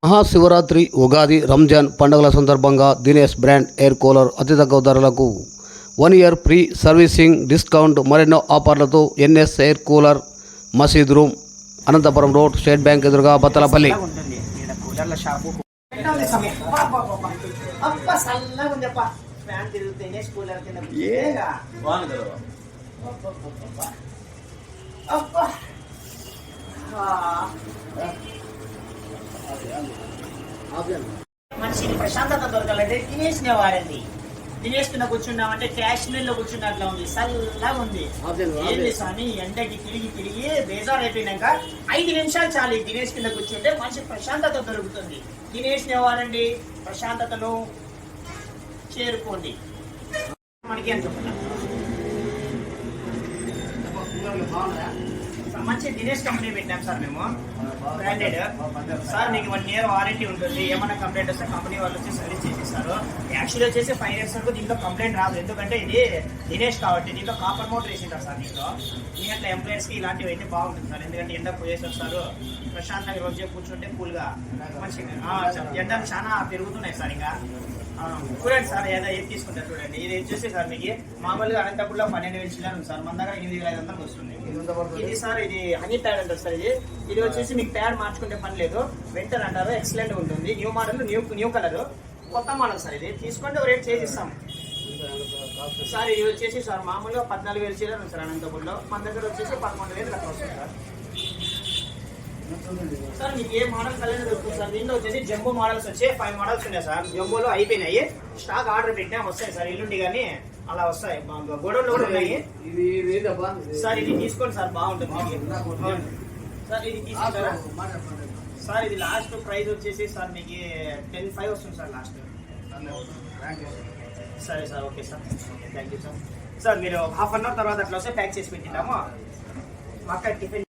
మహాశివరాత్రి, ఉగాది, రంజాన్ పండుగల సందర్భంగా Dinesh brand air cooler అతి తక్కువ ధరలకు 1 ఇయర్ ఫ్రీ సర్వీసింగ్ డిస్కౌంట్ మరెన్నో ఆఫర్లతో ఎన్ఎస్ ఎయిర్ కూలర్, మసీద్ room, Anantapuram road, State Bank ఎదురుగా, బత్తలపల్లి. మనిషికి ప్రశాంతత దొరకాలంటే దినేష్ నే వాడండి. దినేష్ కింద కూర్చున్నామంటే కాశ్మీర్ లో కూర్చున్నట్లా ఉంది, చల్లగా ఉంది. ఏంటి స్వామి, ఎండకి తిరిగి తిరిగి బేజార్ అయిపోయినాక 5 నిమిషాలు చాలు దినేష్ కింద కూర్చుంటే మనిషి ప్రశాంతత దొరుకుతుంది. దినేష్ నే వాడండి, ప్రశాంతతను చేరుకోండి. మనకి అని చెప్తున్నా, మంచి దినేష్ కంపెనీ పెట్టాం సార్ మేము, బ్రాండెడ్ సార్. మీకు 1 ఇయర్ వారంటీ ఉంటుంది. ఏమైనా కంప్లైంట్ వస్తే కంపెనీ వాళ్ళు వచ్చి సర్వీస్ చేసేస్తారు. యాక్చువల్లీ వచ్చేసి 5 ఇయర్స్ వరకు దీంట్లో కంప్లైంట్ రాదు, ఎందుకంటే ఇది దినేష్ కాబట్టి. దీంట్లో కాపర్ మోటర్ వేసింటారు సార్. దీంట్లో ఎంప్లాయర్స్ కి ఇలాంటివి అయితే బాగుంటుంది సార్, ఎందుకంటే ఎండ పోయేసి వస్తారు, ప్రశాంతంగా రోజు కూర్చుంటే కూల్ గా మంచిగా. ఎండలు చాలా పెరుగుతున్నాయి సార్. ఇంకా చూడండి సార్, ఏదో ఏది తీసుకుంటారు చూడండి. ఇది వచ్చేసి సార్ మీకు మామూలుగా అనంతపురంలో 12,000 చిల్లర ఉంది సార్, మన దగ్గర 8,500 వస్తుంది. ఇది సార్, ఇది హనీ ప్యాడ్ అంటారు సార్. ఇది వచ్చేసి మీకు ప్యాడ్ మార్చుకుంటే పని లేదు, వెంటర్ అంటారు. ఎక్సలెంట్ ఉంటుంది. న్యూ మోడల్, న్యూ కలర్, కొత్త మోడల్ సార్. ఇది తీసుకుంటే రేట్ చేసిస్తాం సార్. ఇది వచ్చేసి సార్ మామూలుగా 14,000 చిల్లర ఉంది సార్ అనంతపురంలో, మన దగ్గర వచ్చేసి 11,000 అట్లా వస్తుంది సార్. సార్ మీకు ఏ మోడల్ కలర్ దొరుకుతుంది సార్. దీంట్లో వచ్చేసి జంబో మోడల్స్ వచ్చి 5 మోడల్స్ ఉన్నాయి సార్. జంబోలో అయిపోయినాయి, స్టాక్ ఆర్డర్ పెట్టినా వస్తాయి సార్, ఎల్లుండి కానీ అలా వస్తాయి. గొడవలు కూడా ఉన్నాయి సార్. ఇది తీసుకోండి సార్, బాగుంటుంది సార్. ఇది తీసుకుంటారా సార్? ఇది లాస్ట్ ప్రైస్ వచ్చేసి సార్ మీకు 10,500 వస్తుంది సార్ లాస్ట్. సరే sir, okay sir, okay, thank you sir. Sir మీరు 1/2 అవర్ తర్వాత అట్లా వస్తే ప్యాక్ చేసి పెట్టిద్దాము. అక్కడ టిఫిన్